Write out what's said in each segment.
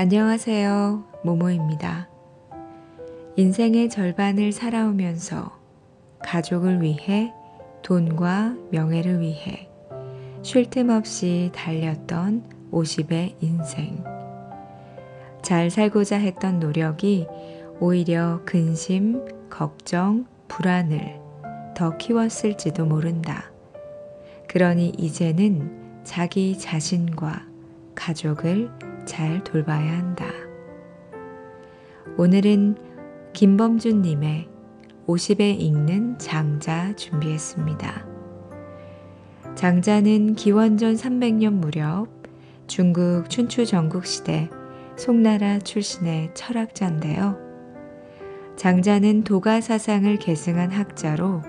안녕하세요. 모모입니다. 인생의 절반을 살아오면서 가족을 위해 돈과 명예를 위해 쉴 틈 없이 달렸던 50의 인생. 잘 살고자 했던 노력이 오히려 근심, 걱정, 불안을 더 키웠을지도 모른다. 그러니 이제는 자기 자신과 가족을 잘 돌봐야 한다. 오늘은 김범준님의 50에 읽는 장자 준비했습니다. 장자는 기원전 300년 무렵 중국 춘추 전국시대 송나라 출신의 철학자인데요. 장자는 도가 사상을 계승한 학자로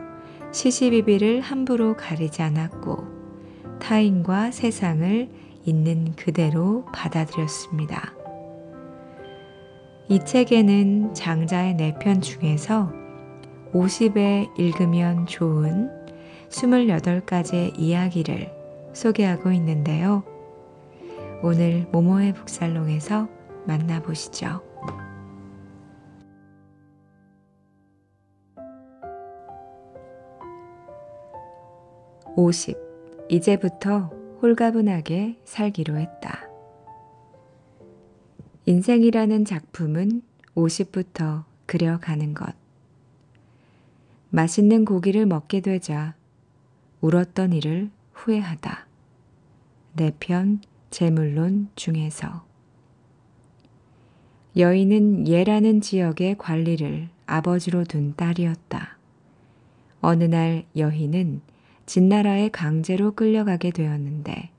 시시비비를 함부로 가리지 않았고 타인과 세상을 있는 그대로 받아들였습니다. 이 책에는 장자의 4편 중에서 50에 읽으면 좋은 28가지의 이야기를 소개하고 있는데요. 오늘 모모의 북살롱에서 만나보시죠. 50. 이제부터 홀가분하게 살기로 했다. 인생이라는 작품은 50부터 그려가는 것. 맛있는 고기를 먹게 되자 울었던 이를 후회하다. 4편 재물론 중에서 여인은 예라는 지역의 관리를 아버지로 둔 딸이었다. 어느 날 여인은 진나라에 강제로 끌려가게 되었는데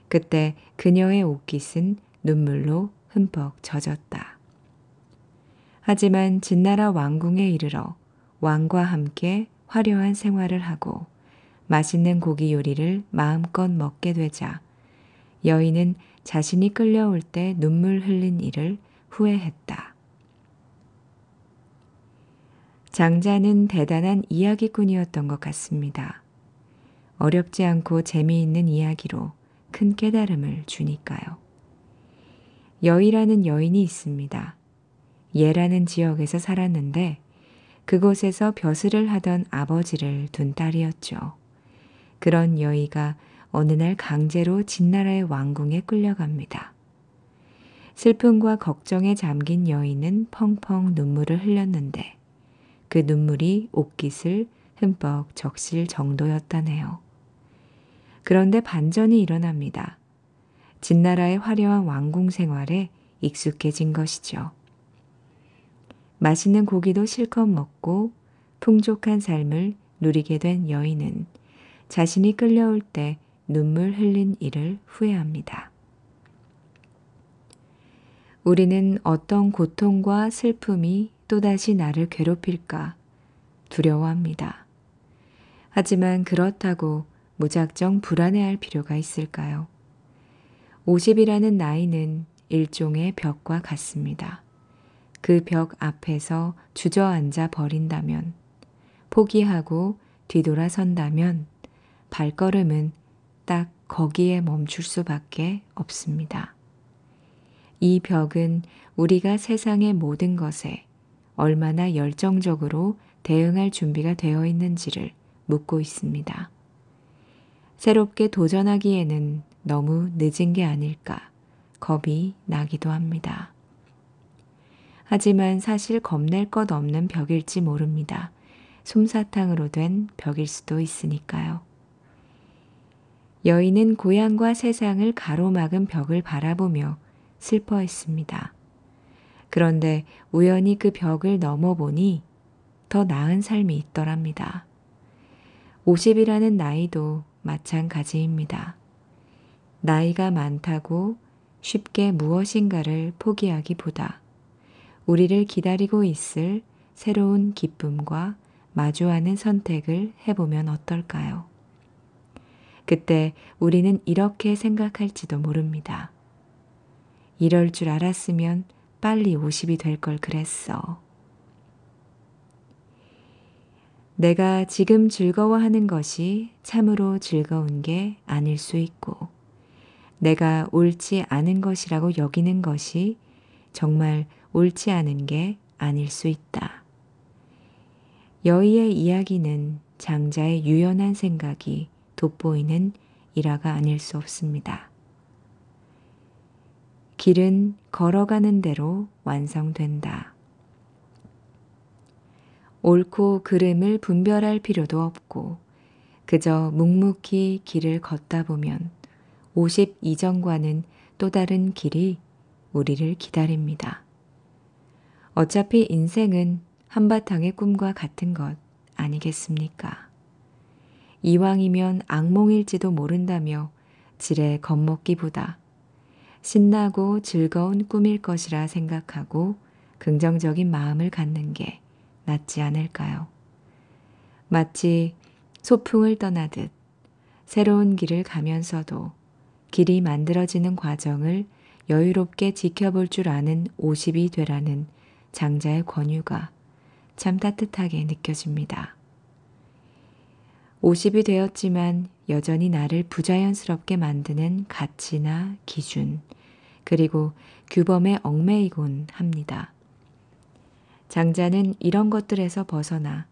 그때 그녀의 옷깃은 눈물로 흠뻑 젖었다. 하지만 진나라 왕궁에 이르러 왕과 함께 화려한 생활을 하고 맛있는 고기 요리를 마음껏 먹게 되자 여인은 자신이 끌려올 때 눈물 흘린 일을 후회했다. 장자는 대단한 이야기꾼이었던 것 같습니다. 어렵지 않고 재미있는 이야기로 큰 깨달음을 주니까요. 여이라는 여인이 있습니다. 예라는 지역에서 살았는데 그곳에서 벼슬을 하던 아버지를 둔 딸이었죠. 그런 여이가 어느 날 강제로 진나라의 왕궁에 끌려갑니다. 슬픔과 걱정에 잠긴 여인은 펑펑 눈물을 흘렸는데 그 눈물이 옷깃을 흠뻑 적실 정도였다네요. 그런데 반전이 일어납니다. 진나라의 화려한 왕궁 생활에 익숙해진 것이죠. 맛있는 고기도 실컷 먹고 풍족한 삶을 누리게 된 여인은 자신이 끌려올 때 눈물 흘린 일을 후회합니다. 우리는 어떤 고통과 슬픔이 또다시 나를 괴롭힐까 두려워합니다. 하지만 그렇다고 무작정 불안해할 필요가 있을까요? 50이라는 나이는 일종의 벽과 같습니다. 그 벽 앞에서 주저앉아 버린다면, 포기하고 뒤돌아선다면 발걸음은 딱 거기에 멈출 수밖에 없습니다. 이 벽은 우리가 세상의 모든 것에 얼마나 열정적으로 대응할 준비가 되어 있는지를 묻고 있습니다. 새롭게 도전하기에는 너무 늦은 게 아닐까 겁이 나기도 합니다. 하지만 사실 겁낼 것 없는 벽일지 모릅니다. 솜사탕으로 된 벽일 수도 있으니까요. 여인은 고향과 세상을 가로막은 벽을 바라보며 슬퍼했습니다. 그런데 우연히 그 벽을 넘어보니 더 나은 삶이 있더랍니다. 50이라는 나이도 마찬가지입니다. 나이가 많다고 쉽게 무엇인가를 포기하기보다 우리를 기다리고 있을 새로운 기쁨과 마주하는 선택을 해보면 어떨까요? 그때 우리는 이렇게 생각할지도 모릅니다. 이럴 줄 알았으면 빨리 50이 될 걸 그랬어. 내가 지금 즐거워하는 것이 참으로 즐거운 게 아닐 수 있고, 내가 옳지 않은 것이라고 여기는 것이 정말 옳지 않은 게 아닐 수 있다. 여의의 이야기는 장자의 유연한 생각이 돋보이는 일화가 아닐 수 없습니다. 길은 걸어가는 대로 완성된다. 옳고 그름을 분별할 필요도 없고 그저 묵묵히 길을 걷다 보면 50 이전과는 또 다른 길이 우리를 기다립니다. 어차피 인생은 한바탕의 꿈과 같은 것 아니겠습니까? 이왕이면 악몽일지도 모른다며 지레 겁먹기보다 신나고 즐거운 꿈일 것이라 생각하고 긍정적인 마음을 갖는 게 낫지 않을까요? 마치 소풍을 떠나듯 새로운 길을 가면서도 길이 만들어지는 과정을 여유롭게 지켜볼 줄 아는 50이 되라는 장자의 권유가 참 따뜻하게 느껴집니다. 50이 되었지만 여전히 나를 부자연스럽게 만드는 가치나 기준, 그리고 규범에 얽매이곤 합니다. 장자는 이런 것들에서 벗어나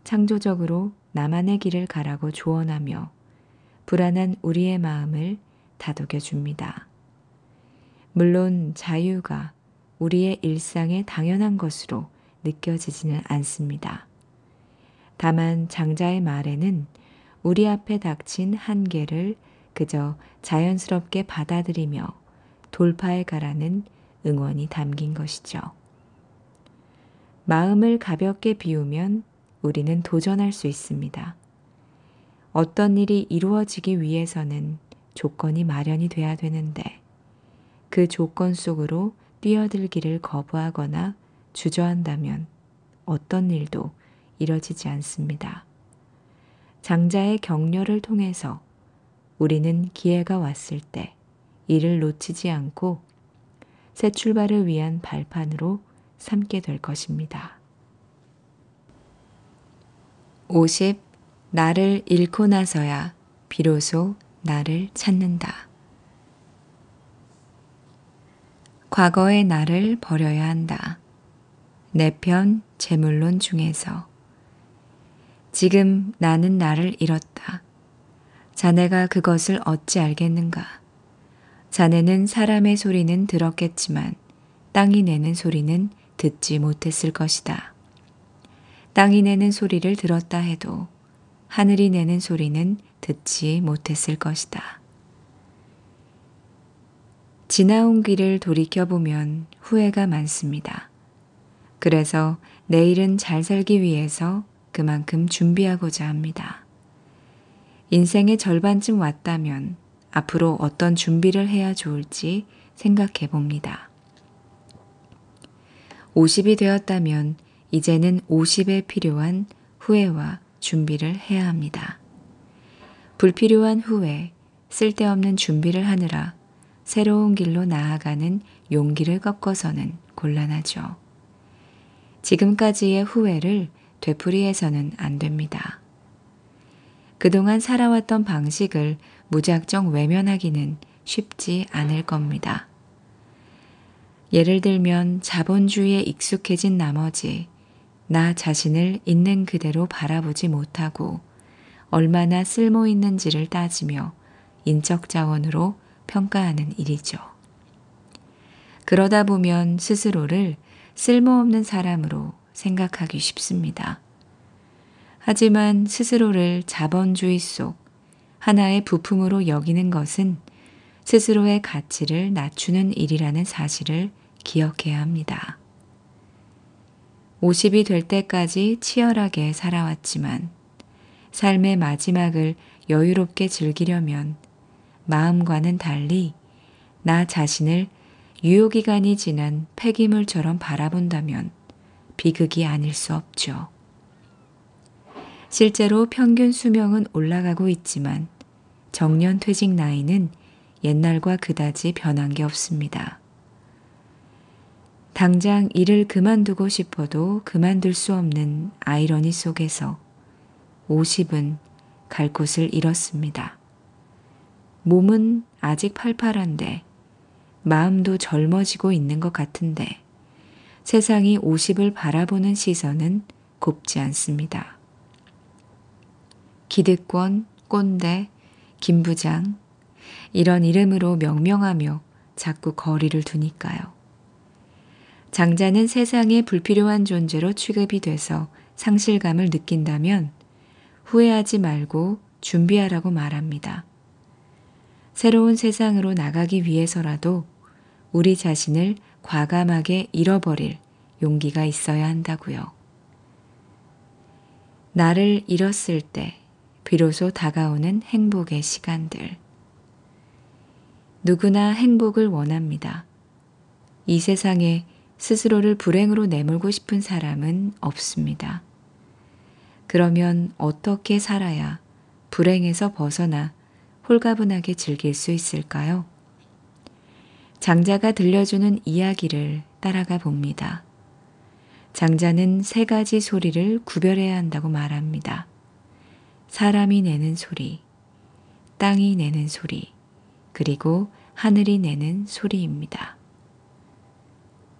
창조적으로 나만의 길을 가라고 조언하며 불안한 우리의 마음을 다독여 줍니다. 물론 자유가 우리의 일상에 당연한 것으로 느껴지지는 않습니다. 다만 장자의 말에는 우리 앞에 닥친 한계를 그저 자연스럽게 받아들이며 돌파해 가라는 응원이 담긴 것이죠. 마음을 가볍게 비우면 우리는 도전할 수 있습니다. 어떤 일이 이루어지기 위해서는 조건이 마련이 돼야 되는데 그 조건 속으로 뛰어들기를 거부하거나 주저한다면 어떤 일도 이뤄지지 않습니다. 장자의 격려를 통해서 우리는 기회가 왔을 때 이를 놓치지 않고 새 출발을 위한 발판으로 삼게 될 것입니다. 50. 나를 잃고 나서야 비로소 나를 찾는다. 과거의 나를 버려야 한다. 내 편 재물론 중에서 지금 나는 나를 잃었다. 자네가 그것을 어찌 알겠는가? 자네는 사람의 소리는 들었겠지만 땅이 내는 소리는 듣지 못했을 것이다. 땅이 내는 소리를 들었다 해도 하늘이 내는 소리는 듣지 못했을 것이다. 지나온 길을 돌이켜보면 후회가 많습니다. 그래서 내일은 잘 살기 위해서 그만큼 준비하고자 합니다. 인생의 절반쯤 왔다면 앞으로 어떤 준비를 해야 좋을지 생각해 봅니다. 50이 되었다면 이제는 50에 필요한 후회와 준비를 해야 합니다. 불필요한 후회, 쓸데없는 준비를 하느라 새로운 길로 나아가는 용기를 꺾어서는 곤란하죠. 지금까지의 후회를 되풀이해서는 안 됩니다. 그동안 살아왔던 방식을 무작정 외면하기는 쉽지 않을 겁니다. 예를 들면 자본주의에 익숙해진 나머지 나 자신을 있는 그대로 바라보지 못하고 얼마나 쓸모 있는지를 따지며 인적 자원으로 평가하는 일이죠. 그러다 보면 스스로를 쓸모없는 사람으로 생각하기 쉽습니다. 하지만 스스로를 자본주의 속 하나의 부품으로 여기는 것은 스스로의 가치를 낮추는 일이라는 사실을 기억해야 합니다. 50이 될 때까지 치열하게 살아왔지만 삶의 마지막을 여유롭게 즐기려면 마음과는 달리 나 자신을 유효기간이 지난 폐기물처럼 바라본다면 비극이 아닐 수 없죠. 실제로 평균 수명은 올라가고 있지만 정년 퇴직 나이는 옛날과 그다지 변한 게 없습니다. 당장 일을 그만두고 싶어도 그만둘 수 없는 아이러니 속에서 50은 갈 곳을 잃었습니다. 몸은 아직 팔팔한데 마음도 젊어지고 있는 것 같은데 세상이 50을 바라보는 시선은 곱지 않습니다. 기득권, 꼰대, 김부장 이런 이름으로 명명하며 자꾸 거리를 두니까요. 장자는 세상에 불필요한 존재로 취급이 돼서 상실감을 느낀다면 후회하지 말고 준비하라고 말합니다. 새로운 세상으로 나가기 위해서라도 우리 자신을 과감하게 잃어버릴 용기가 있어야 한다고요. 나를 잃었을 때 비로소 다가오는 행복의 시간들. 누구나 행복을 원합니다. 이 세상에 스스로를 불행으로 내몰고 싶은 사람은 없습니다. 그러면 어떻게 살아야 불행에서 벗어나 홀가분하게 즐길 수 있을까요? 장자가 들려주는 이야기를 따라가 봅니다. 장자는 3가지 소리를 구별해야 한다고 말합니다. 사람이 내는 소리, 땅이 내는 소리, 그리고 하늘이 내는 소리입니다.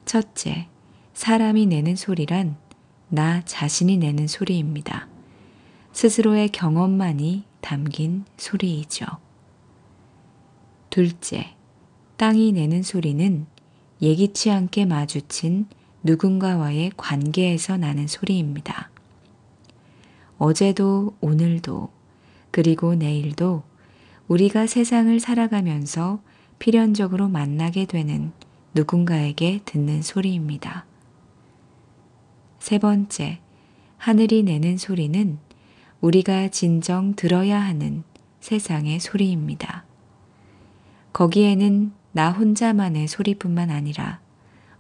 첫째, 사람이 내는 소리란 나 자신이 내는 소리입니다. 스스로의 경험만이 담긴 소리이죠. 둘째, 땅이 내는 소리는 예기치 않게 마주친 누군가와의 관계에서 나는 소리입니다. 어제도 오늘도 그리고 내일도 우리가 세상을 살아가면서 필연적으로 만나게 되는 누군가에게 듣는 소리입니다. 세 번째, 하늘이 내는 소리는 우리가 진정 들어야 하는 세상의 소리입니다. 거기에는 나 혼자만의 소리뿐만 아니라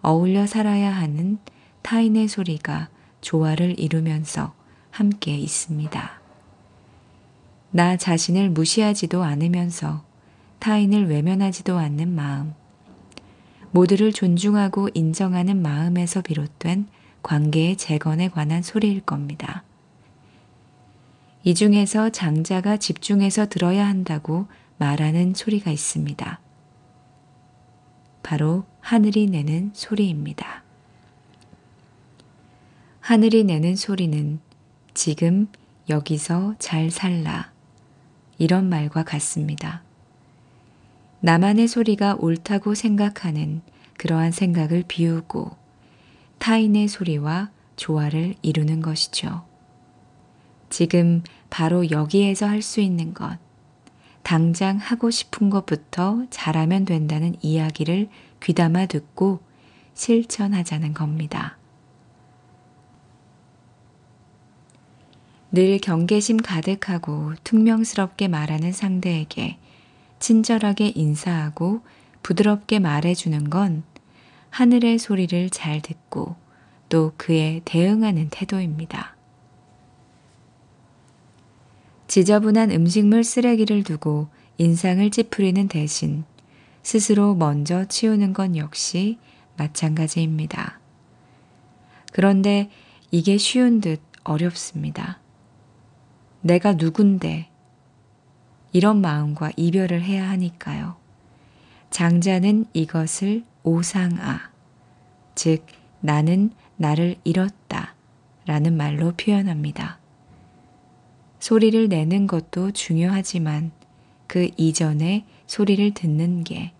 어울려 살아야 하는 타인의 소리가 조화를 이루면서 함께 있습니다. 나 자신을 무시하지도 않으면서 타인을 외면하지도 않는 마음, 모두를 존중하고 인정하는 마음에서 비롯된 관계의 재건에 관한 소리일 겁니다. 이 중에서 장자가 집중해서 들어야 한다고 말하는 소리가 있습니다. 바로 하늘이 내는 소리입니다. 하늘이 내는 소리는 지금 여기서 잘 살라 이런 말과 같습니다. 나만의 소리가 옳다고 생각하는 그러한 생각을 비우고 타인의 소리와 조화를 이루는 것이죠. 지금 바로 여기에서 할 수 있는 것, 당장 하고 싶은 것부터 잘하면 된다는 이야기를 귀담아 듣고 실천하자는 겁니다. 늘 경계심 가득하고 퉁명스럽게 말하는 상대에게 친절하게 인사하고 부드럽게 말해주는 건 하늘의 소리를 잘 듣고 또 그에 대응하는 태도입니다. 지저분한 음식물 쓰레기를 두고 인상을 찌푸리는 대신 스스로 먼저 치우는 건 역시 마찬가지입니다. 그런데 이게 쉬운 듯 어렵습니다. 내가 누군데 이런 마음과 이별을 해야 하니까요. 장자는 이것을 오상아, 즉 나는 나를 잃었다 라는 말로 표현합니다. 소리를 내는 것도 중요하지만 그 이전에 소리를 듣는 게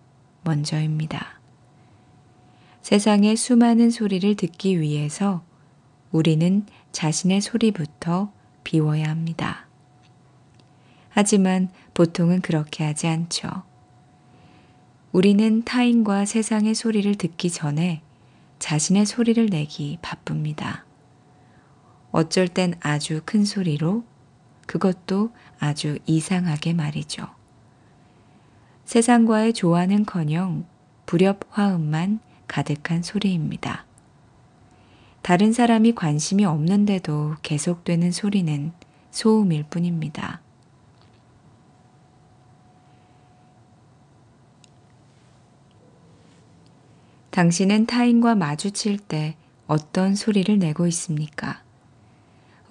먼저입니다. 세상의 수많은 소리를 듣기 위해서 우리는 자신의 소리부터 비워야 합니다. 하지만 보통은 그렇게 하지 않죠. 우리는 타인과 세상의 소리를 듣기 전에 자신의 소리를 내기 바쁩니다. 어쩔 땐 아주 큰 소리로, 그것도 아주 이상하게 말이죠. 세상과의 조화는커녕 불협화음만 가득한 소리입니다. 다른 사람이 관심이 없는데도 계속되는 소리는 소음일 뿐입니다. 당신은 타인과 마주칠 때 어떤 소리를 내고 있습니까?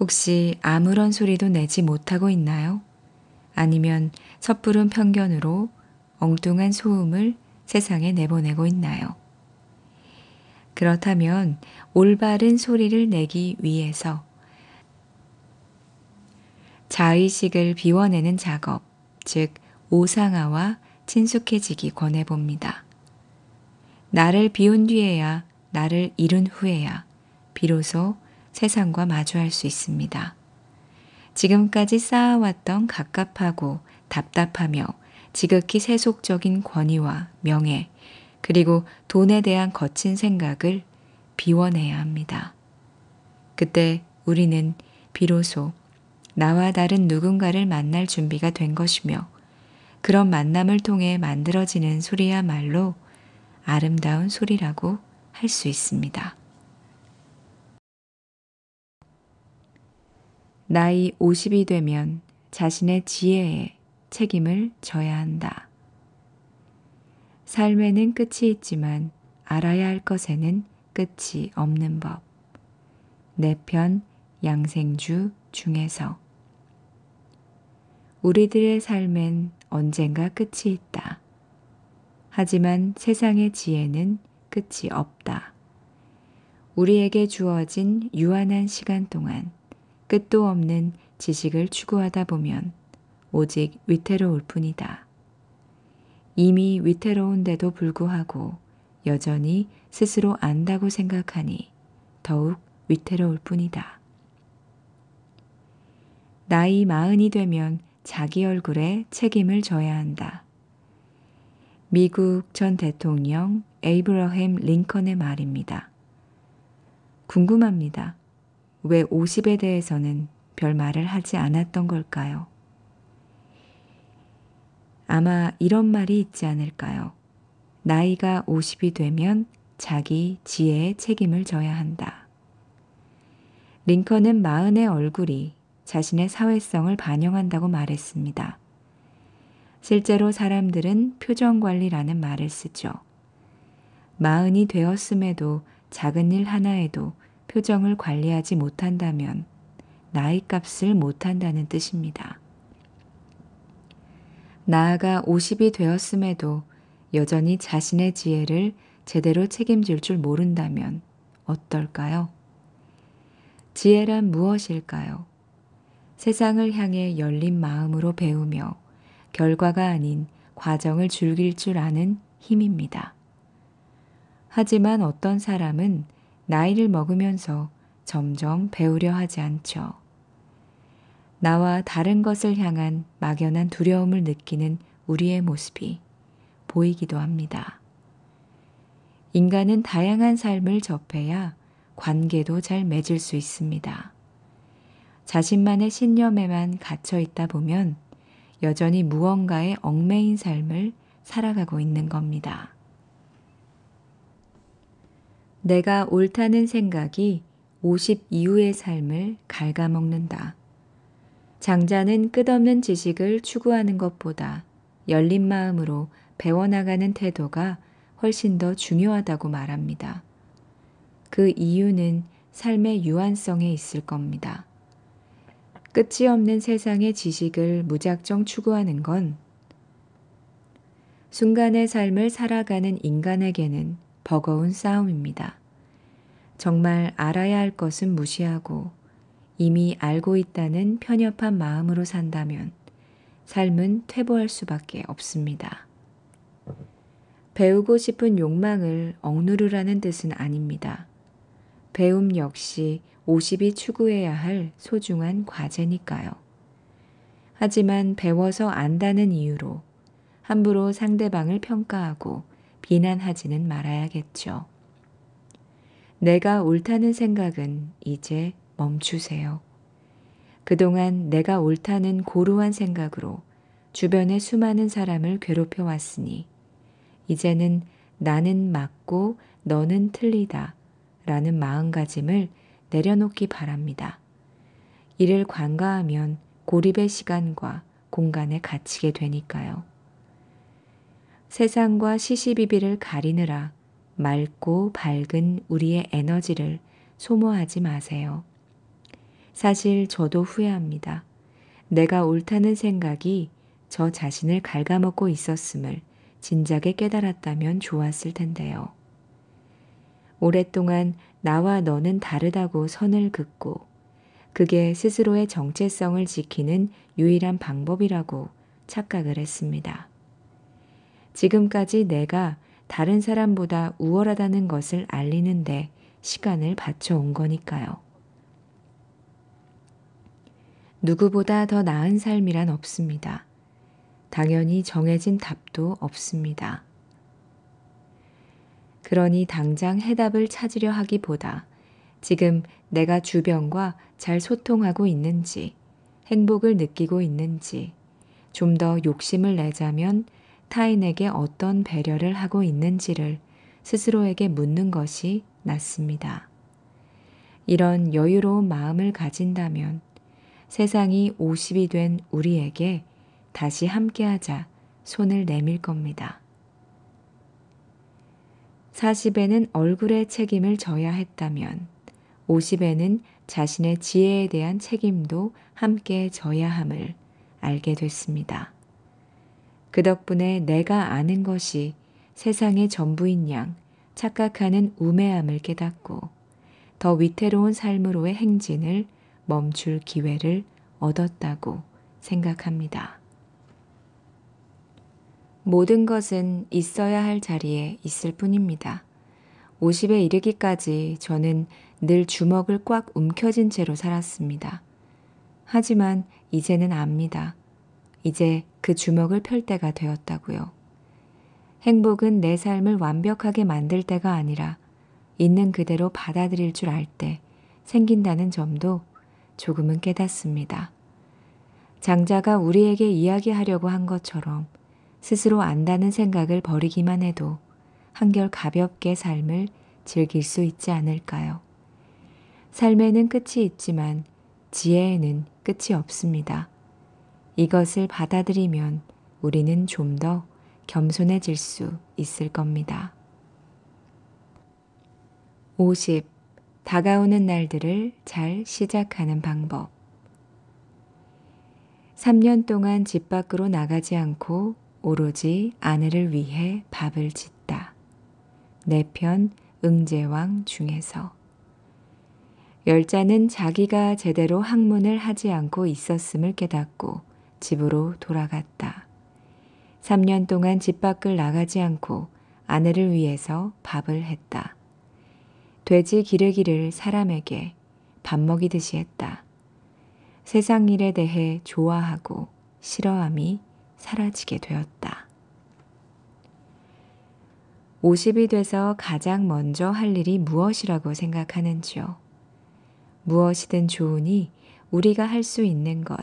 혹시 아무런 소리도 내지 못하고 있나요? 아니면 섣부른 편견으로 엉뚱한 소음을 세상에 내보내고 있나요? 그렇다면 올바른 소리를 내기 위해서 자의식을 비워내는 작업, 즉 오상아와 친숙해지기 권해봅니다. 나를 비운 뒤에야, 나를 잃은 후에야 비로소 세상과 마주할 수 있습니다. 지금까지 쌓아왔던 갑갑하고 답답하며 지극히 세속적인 권위와 명예, 그리고 돈에 대한 거친 생각을 비워내야 합니다. 그때 우리는 비로소 나와 다른 누군가를 만날 준비가 된 것이며 그런 만남을 통해 만들어지는 소리야말로 아름다운 소리라고 할 수 있습니다. 나이 50이 되면 자신의 지혜에 책임을 져야 한다. 삶에는 끝이 있지만 알아야 할 것에는 끝이 없는 법. 내 편 양생주 중에서 우리들의 삶엔 언젠가 끝이 있다. 하지만 세상의 지혜는 끝이 없다. 우리에게 주어진 유한한 시간 동안 끝도 없는 지식을 추구하다 보면 오직 위태로울 뿐이다. 이미 위태로운데도 불구하고 여전히 스스로 안다고 생각하니 더욱 위태로울 뿐이다. 나이 40이 되면 자기 얼굴에 책임을 져야 한다. 미국 전 대통령 에이브러햄 링컨의 말입니다. 궁금합니다. 왜 50에 대해서는 별 말을 하지 않았던 걸까요? 아마 이런 말이 있지 않을까요? 나이가 50이 되면 자기 지혜에 책임을 져야 한다. 링컨은 40의 얼굴이 자신의 사회성을 반영한다고 말했습니다. 실제로 사람들은 표정관리라는 말을 쓰죠. 40이 되었음에도 작은 일 하나에도 표정을 관리하지 못한다면 나이값을 못한다는 뜻입니다. 나아가 50이 되었음에도 여전히 자신의 지혜를 제대로 책임질 줄 모른다면 어떨까요? 지혜란 무엇일까요? 세상을 향해 열린 마음으로 배우며 결과가 아닌 과정을 즐길 줄 아는 힘입니다. 하지만 어떤 사람은 나이를 먹으면서 점점 배우려 하지 않죠. 나와 다른 것을 향한 막연한 두려움을 느끼는 우리의 모습이 보이기도 합니다. 인간은 다양한 삶을 접해야 관계도 잘 맺을 수 있습니다. 자신만의 신념에만 갇혀 있다 보면 여전히 무언가에 얽매인 삶을 살아가고 있는 겁니다. 내가 옳다는 생각이 50 이후의 삶을 갉아먹는다. 장자는 끝없는 지식을 추구하는 것보다 열린 마음으로 배워나가는 태도가 훨씬 더 중요하다고 말합니다. 그 이유는 삶의 유한성에 있을 겁니다. 끝이 없는 세상의 지식을 무작정 추구하는 건 순간의 삶을 살아가는 인간에게는 버거운 싸움입니다. 정말 알아야 할 것은 무시하고 이미 알고 있다는 편협한 마음으로 산다면 삶은 퇴보할 수밖에 없습니다. 배우고 싶은 욕망을 억누르라는 뜻은 아닙니다. 배움 역시 50이 추구해야 할 소중한 과제니까요. 하지만 배워서 안다는 이유로 함부로 상대방을 평가하고 비난하지는 말아야겠죠. 내가 옳다는 생각은 이제 멈추세요. 그동안 내가 옳다는 고루한 생각으로 주변의 수많은 사람을 괴롭혀 왔으니 이제는 나는 맞고 너는 틀리다 라는 마음가짐을 내려놓기 바랍니다. 이를 관가하면 고립의 시간과 공간에 갇히게 되니까요. 세상과 시시비비를 가리느라 맑고 밝은 우리의 에너지를 소모하지 마세요. 사실 저도 후회합니다. 내가 옳다는 생각이 저 자신을 갉아먹고 있었음을 진작에 깨달았다면 좋았을 텐데요. 오랫동안 나와 너는 다르다고 선을 긋고 그게 스스로의 정체성을 지키는 유일한 방법이라고 착각을 했습니다. 지금까지 내가 다른 사람보다 우월하다는 것을 알리는데 시간을 바쳐온 거니까요. 누구보다 더 나은 삶이란 없습니다. 당연히 정해진 답도 없습니다. 그러니 당장 해답을 찾으려 하기보다 지금 내가 주변과 잘 소통하고 있는지, 행복을 느끼고 있는지, 좀 더 욕심을 내자면 타인에게 어떤 배려를 하고 있는지를 스스로에게 묻는 것이 낫습니다. 이런 여유로운 마음을 가진다면 세상이 50이 된 우리에게 다시 함께하자 손을 내밀 겁니다. 40에는 얼굴의 책임을 져야 했다면 50에는 자신의 지혜에 대한 책임도 함께 져야 함을 알게 됐습니다. 그 덕분에 내가 아는 것이 세상의 전부인 양 착각하는 우매함을 깨닫고 더 위태로운 삶으로의 행진을 멈출 기회를 얻었다고 생각합니다. 모든 것은 있어야 할 자리에 있을 뿐입니다. 50에 이르기까지 저는 늘 주먹을 꽉 움켜쥔 채로 살았습니다. 하지만 이제는 압니다. 이제 그 주먹을 펼 때가 되었다고요. 행복은 내 삶을 완벽하게 만들 때가 아니라 있는 그대로 받아들일 줄 알 때 생긴다는 점도 조금은 깨닫습니다. 장자가 우리에게 이야기하려고 한 것처럼 스스로 안다는 생각을 버리기만 해도 한결 가볍게 삶을 즐길 수 있지 않을까요? 삶에는 끝이 있지만 지혜에는 끝이 없습니다. 이것을 받아들이면 우리는 좀 더 겸손해질 수 있을 겁니다. 50. 다가오는 날들을 잘 시작하는 방법. 3년 동안 집 밖으로 나가지 않고 오로지 아내를 위해 밥을 짓다. 내 편 응제왕 중에서. 열자는 자기가 제대로 학문을 하지 않고 있었음을 깨닫고 집으로 돌아갔다. 3년 동안 집 밖을 나가지 않고 아내를 위해서 밥을 했다. 돼지 기르기를 사람에게 밥 먹이듯이 했다. 세상 일에 대해 좋아하고 싫어함이 사라지게 되었다. 50이 돼서 가장 먼저 할 일이 무엇이라고 생각하는지요? 무엇이든 좋으니 우리가 할 수 있는 것,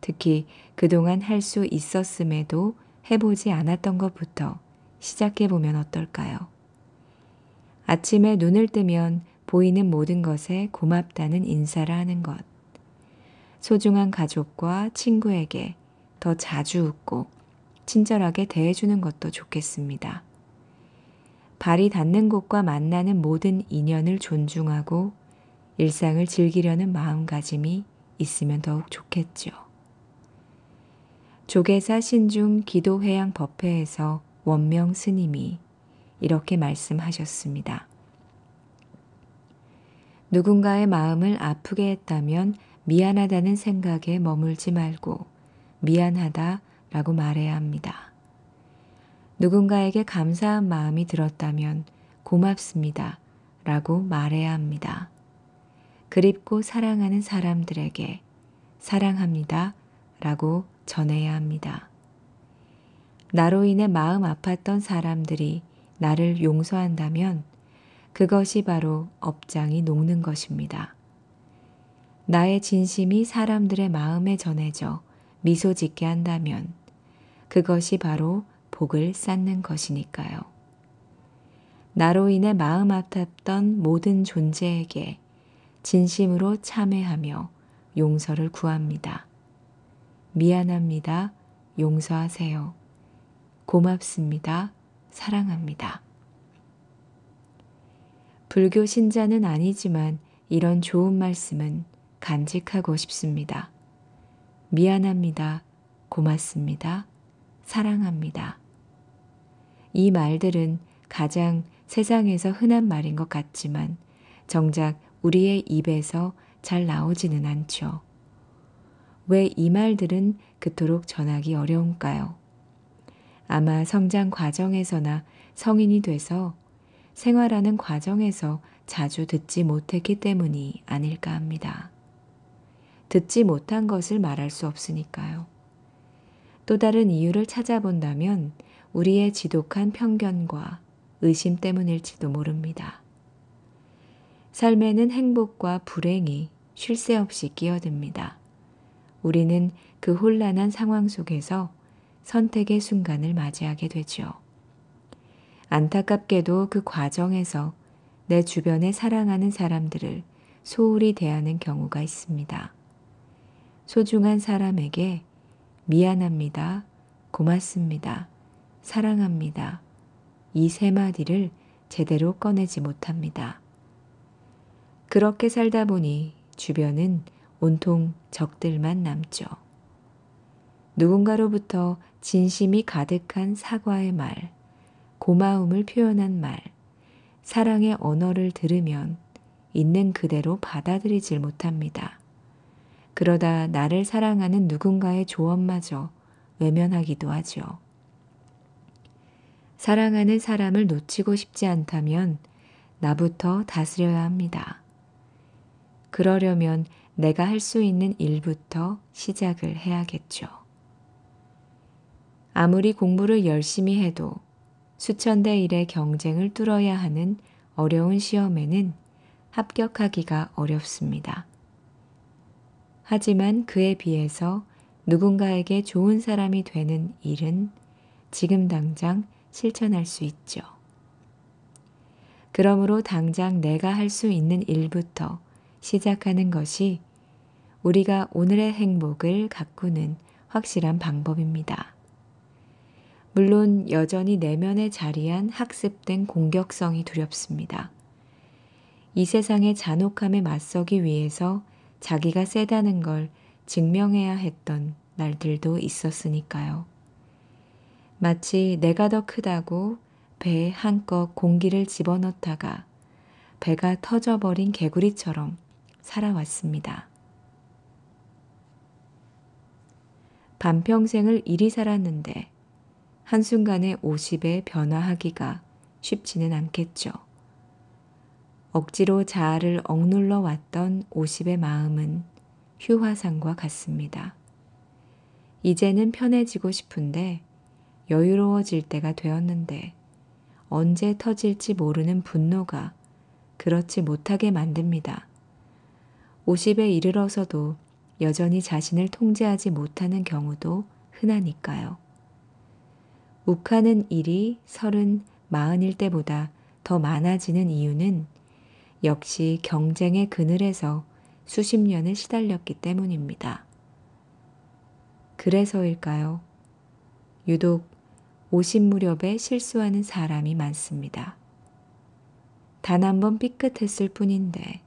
특히 그동안 할 수 있었음에도 해보지 않았던 것부터 시작해보면 어떨까요? 아침에 눈을 뜨면 보이는 모든 것에 고맙다는 인사를 하는 것, 소중한 가족과 친구에게 더 자주 웃고 친절하게 대해주는 것도 좋겠습니다. 발이 닿는 곳과 만나는 모든 인연을 존중하고 일상을 즐기려는 마음가짐이 있으면 더욱 좋겠죠. 조계사 신중 기도회양 법회에서 원명 스님이 이렇게 말씀하셨습니다. 누군가의 마음을 아프게 했다면 미안하다는 생각에 머물지 말고 미안하다라고 말해야 합니다. 누군가에게 감사한 마음이 들었다면 고맙습니다 라고 말해야 합니다. 그립고 사랑하는 사람들에게 사랑합니다 라고 전해야 합니다. 나로 인해 마음 아팠던 사람들이 나를 용서한다면 그것이 바로 업장이 녹는 것입니다. 나의 진심이 사람들의 마음에 전해져 미소 짓게 한다면 그것이 바로 복을 쌓는 것이니까요. 나로 인해 마음 아팠던 모든 존재에게 진심으로 참회하며 용서를 구합니다. 미안합니다. 용서하세요. 고맙습니다. 사랑합니다. 불교 신자는 아니지만 이런 좋은 말씀은 간직하고 싶습니다. 미안합니다. 고맙습니다. 사랑합니다. 이 말들은 가장 세상에서 흔한 말인 것 같지만 정작 우리의 입에서 잘 나오지는 않죠. 왜 이 말들은 그토록 전하기 어려운가요? 아마 성장 과정에서나 성인이 돼서 생활하는 과정에서 자주 듣지 못했기 때문이 아닐까 합니다. 듣지 못한 것을 말할 수 없으니까요. 또 다른 이유를 찾아본다면 우리의 지독한 편견과 의심 때문일지도 모릅니다. 삶에는 행복과 불행이 쉴 새 없이 끼어듭니다. 우리는 그 혼란한 상황 속에서 선택의 순간을 맞이하게 되죠. 안타깝게도 그 과정에서 내 주변에 사랑하는 사람들을 소홀히 대하는 경우가 있습니다. 소중한 사람에게 미안합니다, 고맙습니다, 사랑합니다. 이 세 마디를 제대로 꺼내지 못합니다. 그렇게 살다 보니 주변은 온통 적들만 남죠. 누군가로부터 진심이 가득한 사과의 말, 고마움을 표현한 말, 사랑의 언어를 들으면 있는 그대로 받아들이질 못합니다. 그러다 나를 사랑하는 누군가의 조언마저 외면하기도 하죠. 사랑하는 사람을 놓치고 싶지 않다면 나부터 다스려야 합니다. 그러려면 내가 할 수 있는 일부터 시작을 해야겠죠. 아무리 공부를 열심히 해도 수천 대 1의 경쟁을 뚫어야 하는 어려운 시험에는 합격하기가 어렵습니다. 하지만 그에 비해서 누군가에게 좋은 사람이 되는 일은 지금 당장 실천할 수 있죠. 그러므로 당장 내가 할 수 있는 일부터 시작하는 것이 우리가 오늘의 행복을 가꾸는 확실한 방법입니다. 물론 여전히 내면에 자리한 학습된 공격성이 두렵습니다. 이 세상의 잔혹함에 맞서기 위해서 자기가 세다는 걸 증명해야 했던 날들도 있었으니까요. 마치 내가 더 크다고 배에 한껏 공기를 집어넣다가 배가 터져버린 개구리처럼 살아왔습니다. 반평생을 이리 살았는데 한순간에 50에 변화하기가 쉽지는 않겠죠. 억지로 자아를 억눌러 왔던 50의 마음은 휴화상과 같습니다. 이제는 편해지고 싶은데 여유로워질 때가 되었는데 언제 터질지 모르는 분노가 그렇지 못하게 만듭니다. 50에 이르러서도 여전히 자신을 통제하지 못하는 경우도 흔하니까요. 욱하는 일이 30, 40일 때보다 더 많아지는 이유는 역시 경쟁의 그늘에서 수십 년을 시달렸기 때문입니다. 그래서일까요? 유독 50 무렵에 실수하는 사람이 많습니다. 단 한 번 삐끗했을 뿐인데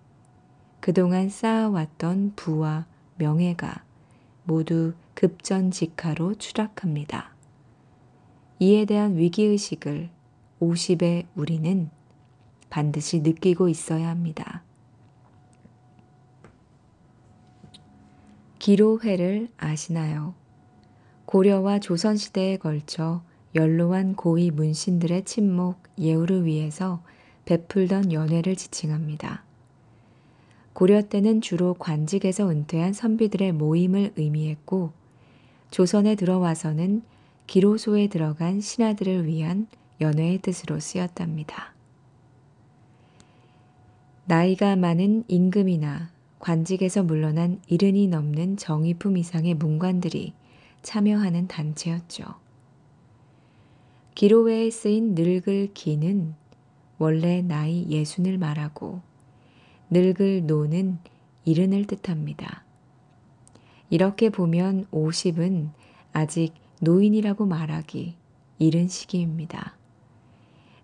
그동안 쌓아왔던 부와 명예가 모두 급전직하로 추락합니다. 이에 대한 위기의식을 50의 우리는 반드시 느끼고 있어야 합니다. 기로회를 아시나요? 고려와 조선시대에 걸쳐 연로한 고위 문신들의 친목, 예우를 위해서 베풀던 연회를 지칭합니다. 고려 때는 주로 관직에서 은퇴한 선비들의 모임을 의미했고 조선에 들어와서는 기로소에 들어간 신하들을 위한 연회의 뜻으로 쓰였답니다. 나이가 많은 임금이나 관직에서 물러난 70이 넘는 정의품 이상의 문관들이 참여하는 단체였죠. 기로회에 쓰인 늙을 기는 원래 나이 60을 말하고 늙을 노는 70을 뜻합니다. 이렇게 보면 50은 아직 노인이라고 말하기 이른 시기입니다.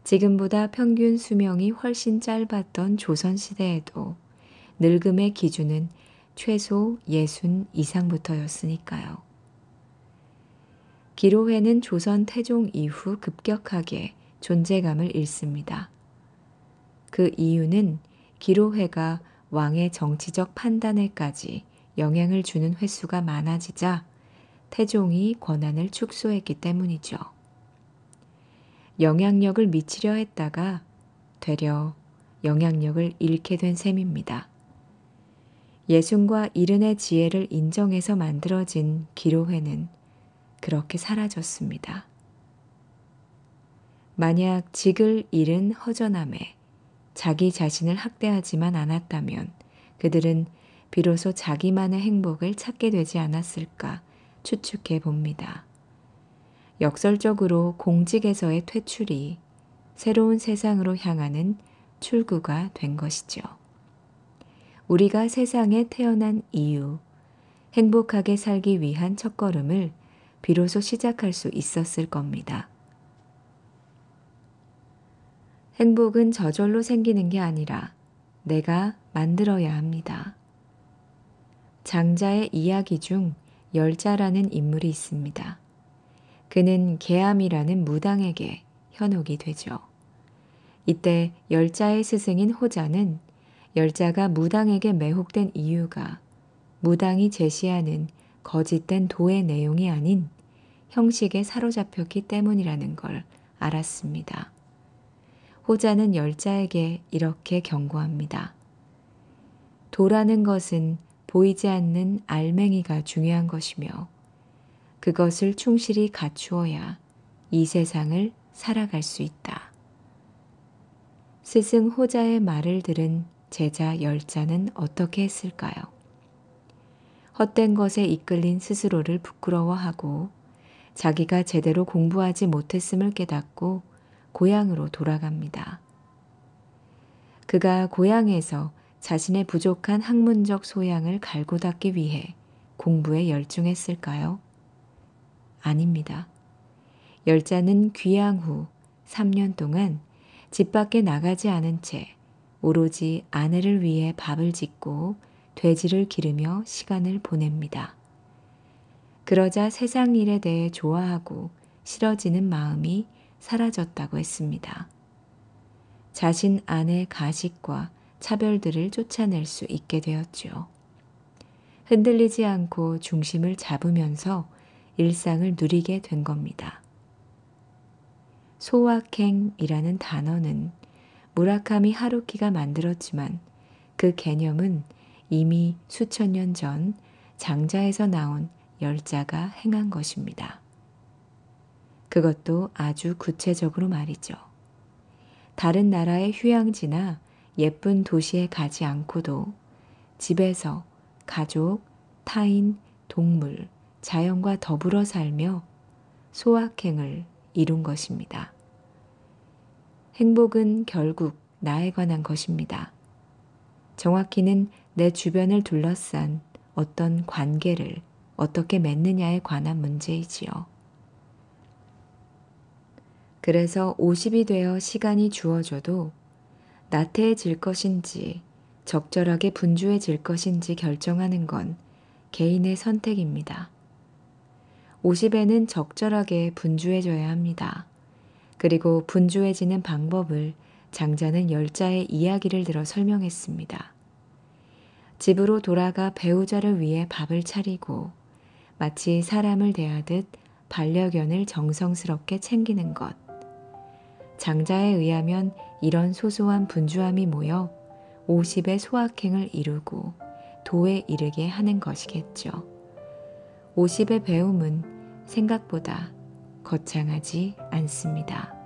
지금보다 평균 수명이 훨씬 짧았던 조선시대에도 늙음의 기준은 최소 60 이상부터였으니까요. 기로회는 조선 태종 이후 급격하게 존재감을 잃습니다. 그 이유는 기로회가 왕의 정치적 판단에까지 영향을 주는 횟수가 많아지자 태종이 권한을 축소했기 때문이죠. 영향력을 미치려 했다가 되려 영향력을 잃게 된 셈입니다. 예순과 이른의 지혜를 인정해서 만들어진 기로회는 그렇게 사라졌습니다. 만약 직을 잃은 허전함에 자기 자신을 학대하지만 않았다면 그들은 비로소 자기만의 행복을 찾게 되지 않았을까 추측해 봅니다. 역설적으로 공직에서의 퇴출이 새로운 세상으로 향하는 출구가 된 것이죠. 우리가 세상에 태어난 이유, 행복하게 살기 위한 첫걸음을 비로소 시작할 수 있었을 겁니다. 행복은 저절로 생기는 게 아니라 내가 만들어야 합니다. 장자의 이야기 중 열자라는 인물이 있습니다. 그는 계암이라는 무당에게 현혹이 되죠. 이때 열자의 스승인 호자는 열자가 무당에게 매혹된 이유가 무당이 제시하는 거짓된 도의 내용이 아닌 형식에 사로잡혔기 때문이라는 걸 알았습니다. 호자는 열자에게 이렇게 경고합니다. 도라는 것은 보이지 않는 알맹이가 중요한 것이며 그것을 충실히 갖추어야 이 세상을 살아갈 수 있다. 스승 호자의 말을 들은 제자 열자는 어떻게 했을까요? 헛된 것에 이끌린 스스로를 부끄러워하고 자기가 제대로 공부하지 못했음을 깨닫고 고향으로 돌아갑니다. 그가 고향에서 자신의 부족한 학문적 소양을 갈고 닦기 위해 공부에 열중했을까요? 아닙니다. 열자는 귀양 후 3년 동안 집 밖에 나가지 않은 채 오로지 아내를 위해 밥을 짓고 돼지를 기르며 시간을 보냅니다. 그러자 세상 일에 대해 좋아하고 싫어지는 마음이 사라졌다고 했습니다. 자신 안의 가식과 차별들을 쫓아낼 수 있게 되었죠. 흔들리지 않고 중심을 잡으면서 일상을 누리게 된 겁니다. 소확행이라는 단어는 무라카미 하루키가 만들었지만 그 개념은 이미 수천 년 전 장자에서 나온 열자가 행한 것입니다. 그것도 아주 구체적으로 말이죠. 다른 나라의 휴양지나 예쁜 도시에 가지 않고도 집에서 가족, 타인, 동물, 자연과 더불어 살며 소확행을 이룬 것입니다. 행복은 결국 나에 관한 것입니다. 정확히는 내 주변을 둘러싼 어떤 관계를 어떻게 맺느냐에 관한 문제이지요. 그래서 50이 되어 시간이 주어져도 나태해질 것인지 적절하게 분주해질 것인지 결정하는 건 개인의 선택입니다. 50에는 적절하게 분주해져야 합니다. 그리고 분주해지는 방법을 장자는 열자의 이야기를 들어 설명했습니다. 집으로 돌아가 배우자를 위해 밥을 차리고 마치 사람을 대하듯 반려견을 정성스럽게 챙기는 것. 장자에 의하면 이런 소소한 분주함이 모여 50의 소확행을 이루고 도에 이르게 하는 것이겠죠. 50의 배움은 생각보다 거창하지 않습니다.